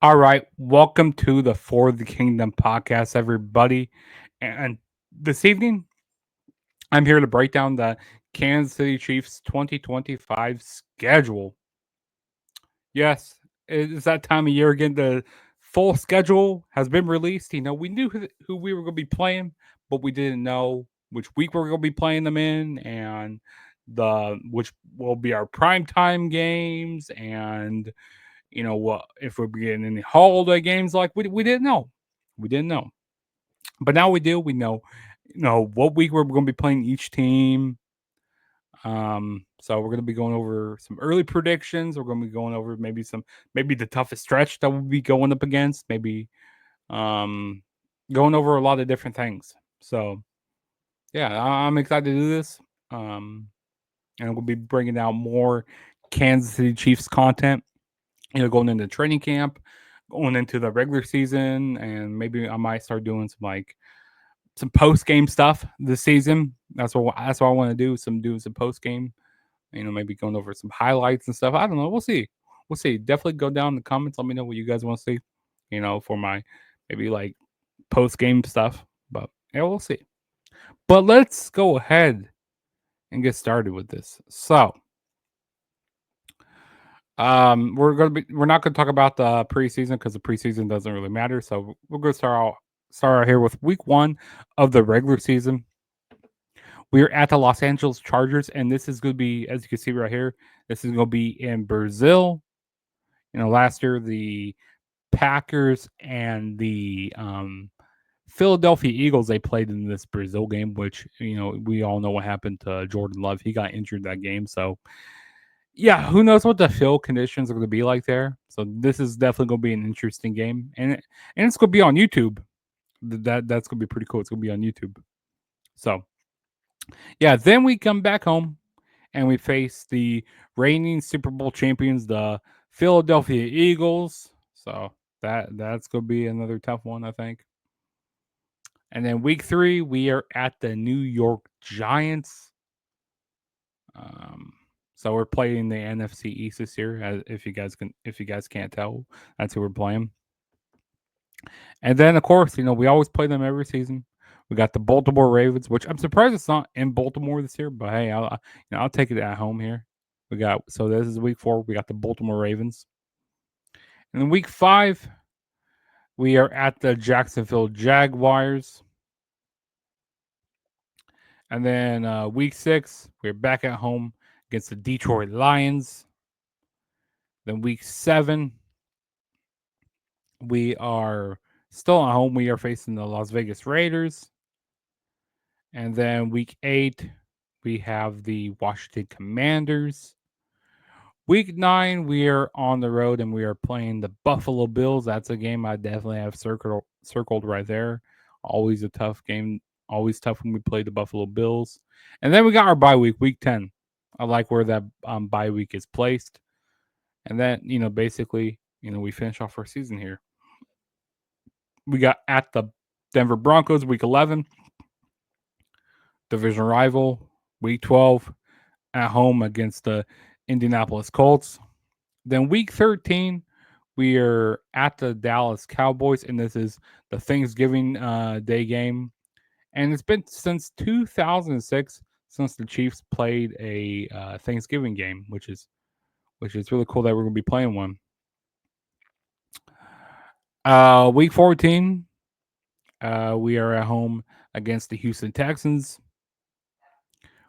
All right, welcome to the For the Kingdom podcast, everybody. And this evening, I'm here to break down the Kansas City Chiefs 2025 schedule. Yes, it's that time of year again. The full schedule has been released. We knew who we were going to be playing, but we didn't know which week we were going to be playing them in, and the which will be our prime time games, and what if we're getting any holiday games. Like we didn't know, we didn't know, but now we do. We know, what week we're going to be playing each team. So we're going to be going over some early predictions. We're going to be going over maybe the toughest stretch that we'll be going up against. Maybe um, going over a lot of different things. So yeah, I'm excited to do this. Um, and we'll be bringing out more Kansas City Chiefs content. Going into training camp, going into the regular season, and maybe I might start doing some post game stuff this season. That's what I want to do. Doing some post game. Maybe going over some highlights and stuff. I don't know. We'll see. We'll see. Definitely go down in the comments. Let me know what you guys want to see. For my maybe like post game stuff. But yeah, we'll see. But let's go ahead and get started with this. So, we're not gonna talk about the preseason because the preseason doesn't really matter. So we're gonna start out here with week one of the regular season. We're at the Los Angeles Chargers, and this is gonna be, as you can see right here, this is gonna be in Brazil. Last year the Packers and the Philadelphia Eagles, they played in this Brazil game, which we all know what happened to Jordan Love. He got injured that game, so yeah, who knows what the field conditions are going to be like there. So this is definitely going to be an interesting game, and it's going to be on YouTube. That's going to be pretty cool. It's going to be on YouTube. So yeah, then we come back home and we face the reigning Super Bowl champions, the Philadelphia Eagles. So that's going to be another tough one, I think. And then week three, we are at the New York Giants. Um, so we're playing the NFC East this year. If you guys can't tell, that's who we're playing. And then of course, we always play them every season. We got the Baltimore Ravens, which I'm surprised it's not in Baltimore this year, but hey, I'll take it at home here. So this is week four. We got the Baltimore Ravens, and in week five, we are at the Jacksonville Jaguars. And then week six, we're back at home against the Detroit Lions. Then week seven, we are still at home. We are facing the Las Vegas Raiders. And then week eight, we have the Washington Commanders. Week nine, we are on the road and we are playing the Buffalo Bills. That's a game I definitely have circled right there. Always a tough game. Always tough when we play the Buffalo Bills. And then we got our bye week, week 10. I like where that bye week is placed. And then, basically, we finish off our season here. We got at the Denver Broncos, week 11. Division rival, week 12, at home against the Indianapolis Colts. Then week 13, we are at the Dallas Cowboys, and this is the Thanksgiving Day game. And it's been since 2006 since the Chiefs played a Thanksgiving game, which is really cool that we're going to be playing one. Week 14, we are at home against the Houston Texans.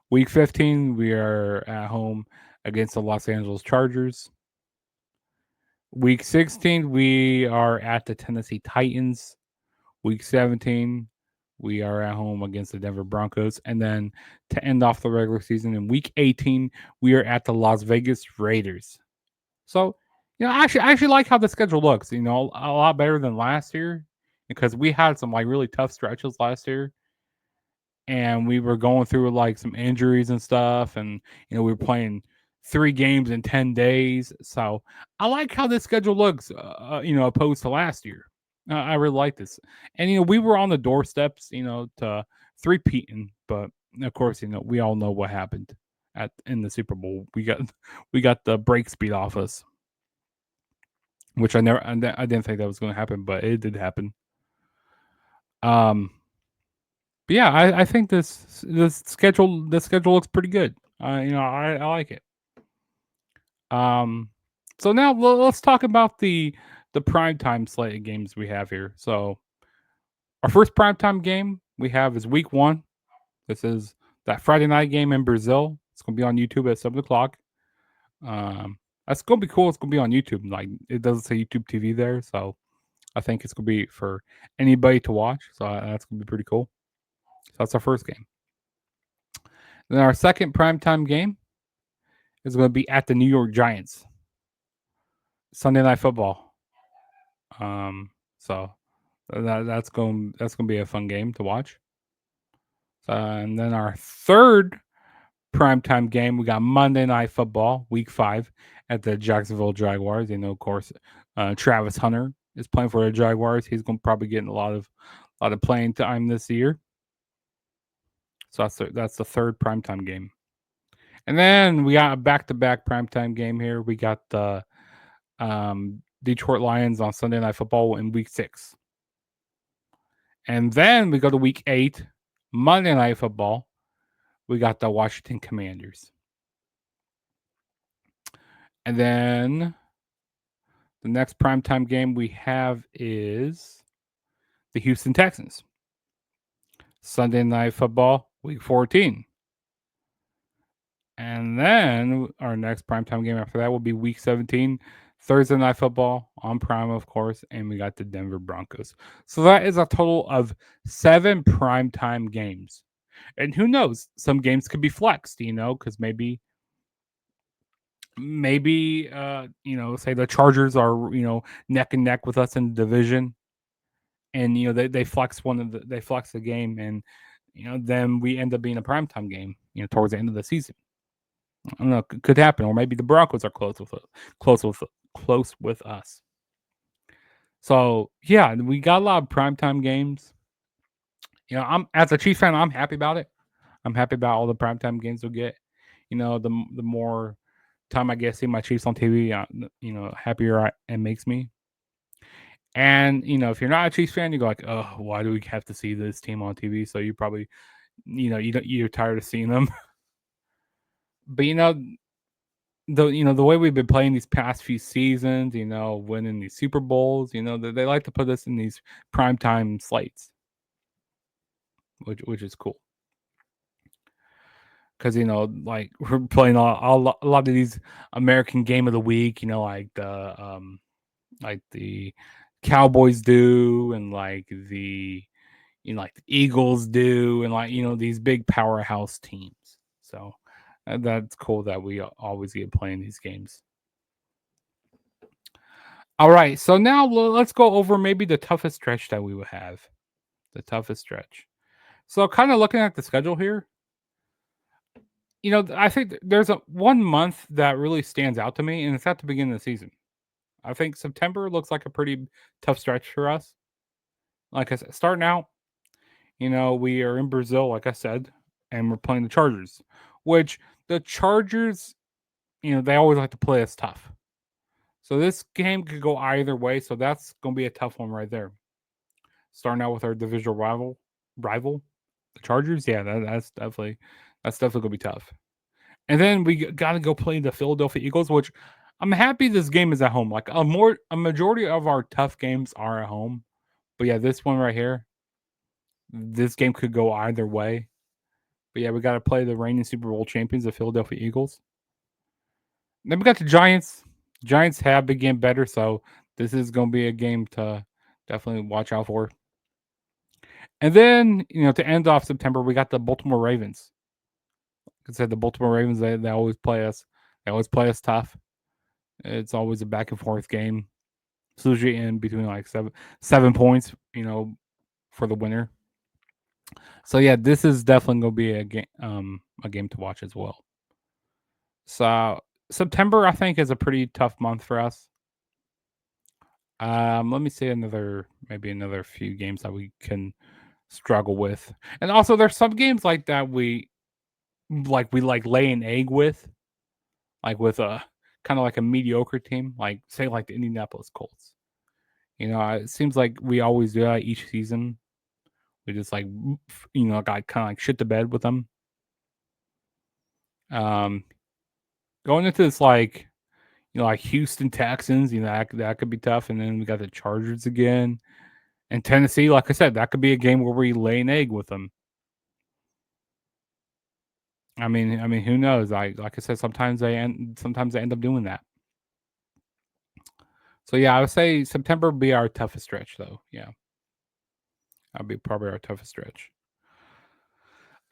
Week 15, we are at home against the Los Angeles Chargers. Week 16, we are at the Tennessee Titans. Week 17, we are at home against the Denver Broncos. And then to end off the regular season in week 18, we are at the Las Vegas Raiders. So, I actually like how the schedule looks, a lot better than last year because we had some like really tough stretches last year and we were going through like some injuries and stuff, and we were playing 3 games in 10 days. So I like how this schedule looks, opposed to last year. I really like this, and we were on the doorsteps, to three-peating, but of course, we all know what happened in the Super Bowl. We got we got the break speed off us. which I didn't think that was going to happen, but it did happen. Um, but yeah, I think this schedule looks pretty good. I like it. Um, so now let's talk about the primetime slate of games we have here. So our first primetime game we have is week 1. This is that Friday night game in Brazil. It's gonna be on YouTube at 7 o'clock. Um, that's gonna be cool. It's gonna be on YouTube. Like it doesn't say YouTube TV there, so I think it's gonna be for anybody to watch. So that's gonna be pretty cool. So that's our first game. Then our second primetime game is gonna be at the New York Giants. Sunday Night Football. So that's gonna be a fun game to watch. And then our third primetime game, we got Monday Night Football, Week 5, at the Jacksonville Jaguars. Of course, Travis Hunter is playing for the Jaguars. He's going to probably get a lot of playing time this year. So that's the third primetime game. And then we got a back-to-back primetime game here. We got the Detroit Lions on Sunday Night Football in Week 6. And then we go to Week 8, Monday Night Football. We got the Washington Commanders. And then the next primetime game we have is the Houston Texans. Sunday Night Football, Week 14. And then our next primetime game after that will be Week 17, Thursday Night Football on Prime, of course, and we got the Denver Broncos. So that is a total of 7 primetime games. And who knows, some games could be flexed, because maybe say the Chargers are, neck and neck with us in the division, and they flex they flex the game, and then we end up being a primetime game, towards the end of the season. I don't know, could happen, or maybe the Broncos are close with us. So yeah, we got a lot of primetime games. I'm as a Chiefs fan, I'm happy about it. I'm happy about all the primetime games we'll get. The more time I get seeing my Chiefs on TV, happier it makes me. And if you're not a Chiefs fan, you go like, oh, why do we have to see this team on TV? So you probably, you're tired of seeing them. But the way we've been playing these past few seasons, winning these Super Bowls, they like to put us in these primetime slates, which is cool. Because like we're playing a lot of these American Game of the Week, like the Cowboys do, and like the Eagles do, and these big powerhouse teams. So that's cool that we always get playing these games. All right, so now let's go over maybe the toughest stretch that we would have. The toughest stretch. So kind of looking at the schedule here, I think there's a 1 month that really stands out to me, and it's at the beginning of the season. I think September looks like a pretty tough stretch for us. Like I said, starting out, we are in Brazil, like I said, and we're playing the Chargers, which the Chargers, they always like to play us tough. So this game could go either way. So that's going to be a tough one right there. Starting out with our divisional rival, the Chargers. Yeah, that's definitely going to be tough. And then we got to go play the Philadelphia Eagles, which I'm happy this game is at home. Like a majority of our tough games are at home. But yeah, this one right here, this game could go either way. But yeah, we got to play the reigning Super Bowl champions, the Philadelphia Eagles. Then we got the Giants. Giants have been getting better, so this is going to be a game to definitely watch out for. And then, to end off September, we got the Baltimore Ravens. Like I said, the Baltimore Ravens, they always play us. They always play us tough. It's always a back and forth game. It's usually in between like 7 points, for the winner. So yeah, this is definitely going to be a game to watch as well. So September, I think, is a pretty tough month for us. Let me see maybe another few games that we can struggle with, and also there's some games like that we lay an egg with, like with kind of like a mediocre team, like say like the Indianapolis Colts. It seems like we always do that each season. We just like got kind of like shit to bed with them. Going into this like like Houston Texans, that could be tough, and then we got the Chargers again, and Tennessee. Like I said, that could be a game where we lay an egg with them. I mean, who knows? Like I said, sometimes they end up doing that. So yeah, I would say September would be our toughest stretch, though. Yeah, that'd be probably our toughest stretch.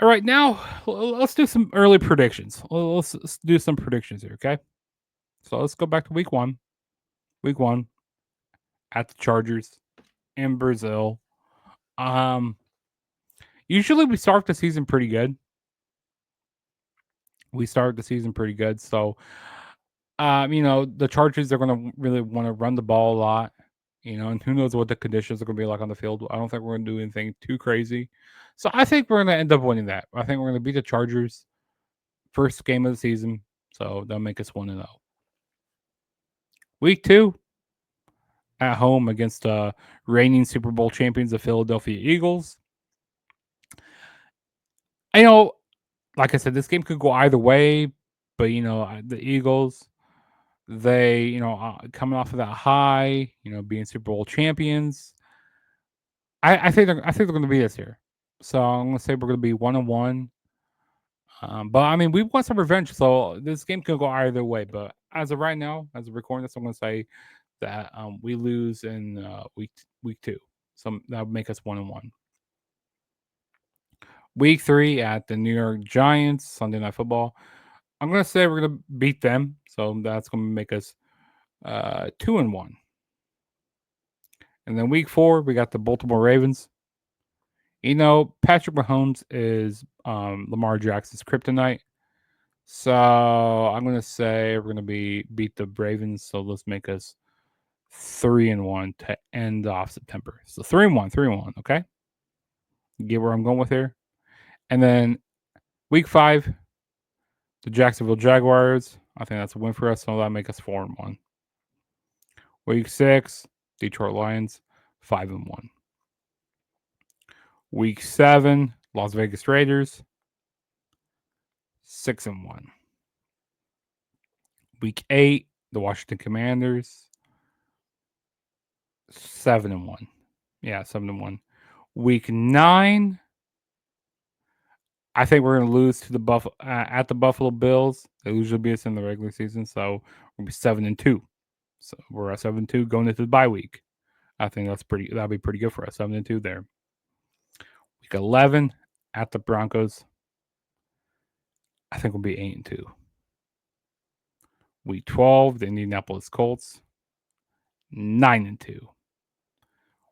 All right, now let's do some early predictions. Let's do some predictions here, okay? So let's go back to week one. Week one at the Chargers in Brazil. Usually we start the season pretty good. So the Chargers are going to really want to run the ball a lot. And who knows what the conditions are going to be like on the field. I don't think we're going to do anything too crazy. So I think we're going to end up winning that. I think we're going to beat the Chargers first game of the season. So that'll make us 1-0. Week 2 at home against reigning Super Bowl champions, the Philadelphia Eagles. Like I said, this game could go either way, but the Eagles, they coming off of that high, being Super Bowl champions. I think they're going to beat us here. So I'm going to say we're going to be 1-1. But I mean, we want some revenge, so this game could go either way. But as of right now, as of recording this, I'm going to say that we lose in week 2. So that would make us 1-1. Week 3 at the New York Giants, Sunday Night Football. I'm going to say we're going to beat them. So that's going to make us 2-1. And then week 4, we got the Baltimore Ravens. Patrick Mahomes is Lamar Jackson's kryptonite. So I'm going to say we're going to beat the Ravens. So let's make us 3-1 to end off September. So 3-1. Okay. You get where I'm going with here? And then week 5, the Jacksonville Jaguars. I think that's a win for us. So that'll make us 4-1. Week 6, Detroit Lions, 5-1. Week 7, Las Vegas Raiders, 6-1. Week 8, the Washington Commanders, 7-1. Yeah, 7-1. Week 9, I think we're going to lose to the at the Buffalo Bills. They usually beat us in the regular season, so we'll be 7-2. So we're at 7-2 going into the bye week. I think that'll be pretty good for us. 7-2 there. Week 11 at the Broncos. I think we'll be 8-2. Week 12, the Indianapolis Colts, 9-2.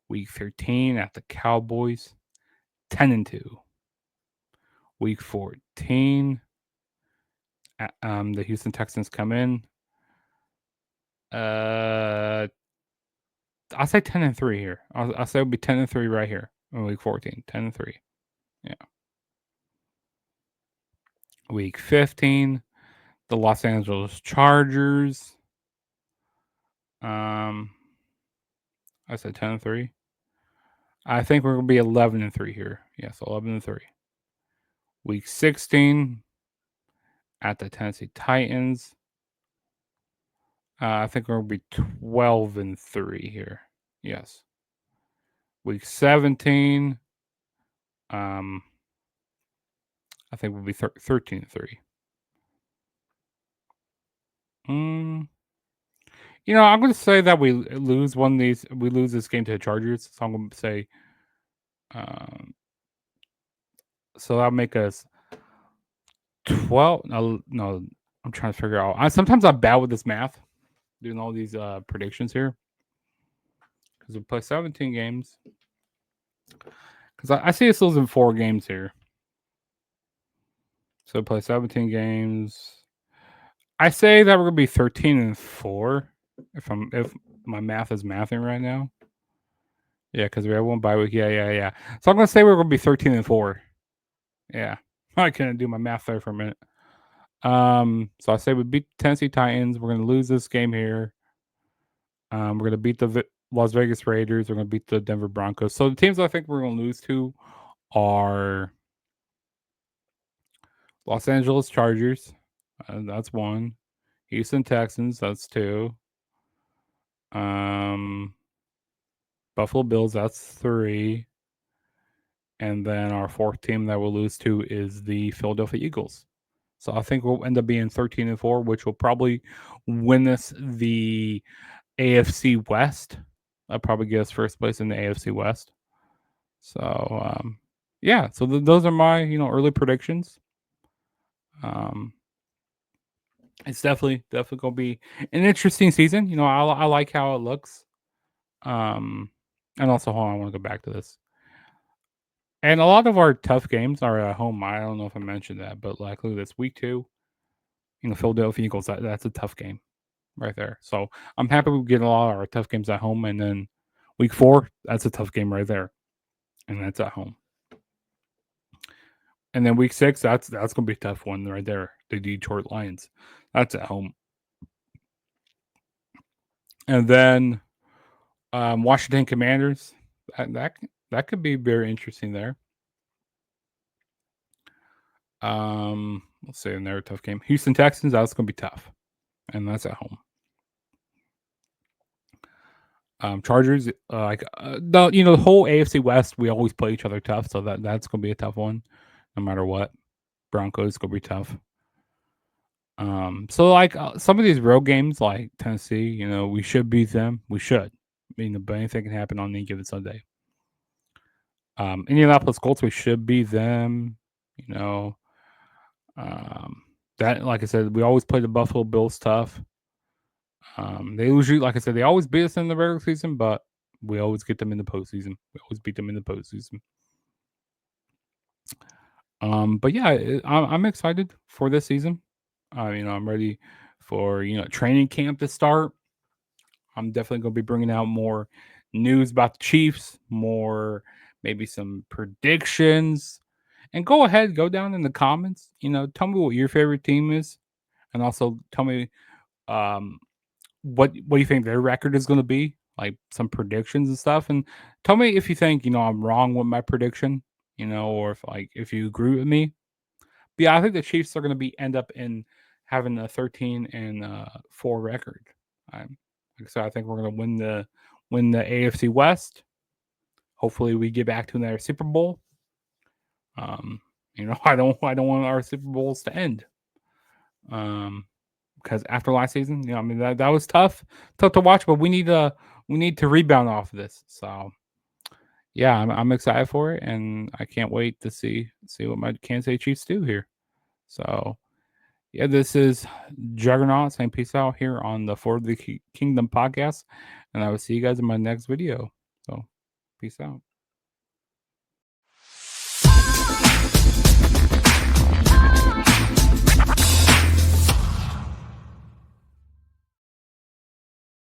Week 13 at the Cowboys, 10-2. Week 14, the Houston Texans come in. I'll say 10-3 here. I'll say it'll be 10-3 right here in week 14. 10-3. Yeah. Week 15, the Los Angeles Chargers. I said 10-3. I think we're gonna be 11-3 here. Yes, 11-3. Week 16 at the Tennessee Titans. I think we're gonna be 12-3 here. Yes. Week 17. I think we'll be 13-3. I'm going to say that we lose one of these. We lose this game to the Chargers. So I'm going to say, so that'll make us 12. No, I'm trying to figure out. Sometimes I'm bad with this math, doing all these predictions here, because we play 17 games. Because I see us losing 4 games here. So we play 17 games. I say that we're gonna be 13-4 if my math is mathing right now. Yeah, because we have one bye week. Yeah. So I'm gonna say we're gonna be 13-4. Yeah, I couldn't do my math there for a minute. So I say we beat the Tennessee Titans. We're gonna lose this game here. We're gonna beat the Las Vegas Raiders. We're gonna beat the Denver Broncos. So the teams I think we're gonna lose to are Los Angeles Chargers. That's one. Houston Texans. That's two. Um, Buffalo Bills. That's three. And then our fourth team that we'll lose to is the Philadelphia Eagles. So I think we'll end up being 13-4, which will probably win us the AFC West. I'll probably get us first place in the AFC West. So yeah, so those are my early predictions. It's definitely gonna be an interesting season. I like how it looks. And also, hold on, I want to go back to this. And a lot of our tough games are at home. I don't know if I mentioned that, but like look at this week 2. Philadelphia Eagles. That's a tough game right there. So I'm happy we get a lot of our tough games at home, and then week 4, that's a tough game right there, and that's at home. And then week 6, that's gonna be a tough one right there. The Detroit Lions, that's at home. And then Washington Commanders, that could be very interesting there. Let's say another tough game. Houston Texans, that's gonna be tough, and that's at home. Chargers, the whole AFC West, we always play each other tough, so that's gonna be a tough one, no matter what. Broncos gonna be tough. So like some of these road games, like Tennessee, we should beat them. We should. But anything can happen on any given Sunday. Indianapolis Colts, we should beat them. That, like I said, we always play the Buffalo Bills tough. They usually, like I said, they always beat us in the regular season, but we always get them in the postseason. We always beat them in the postseason. But yeah, I'm excited for this season. I'm ready for training camp to start. I'm definitely going to be bringing out more news about the Chiefs, more maybe some predictions, and go ahead, go down in the comments. Tell me what your favorite team is, and also tell me what do you think their record is going to be, like some predictions and stuff, and tell me if you think I'm wrong with my prediction, or if you agree with me. But yeah, I think the Chiefs are going to end up in having a 13-4 record. Like I said, I think we're going to win the AFC West. Hopefully, we get back to another Super Bowl. I don't want our Super Bowls to end. Because after last season, that was tough to watch, but we need to rebound off of this. So yeah, I'm excited for it, and I can't wait to see what my Kansas City Chiefs do here. So yeah, this is Juggernaut saying peace out here on the For the Kingdom podcast, and I will see you guys in my next video. So peace out.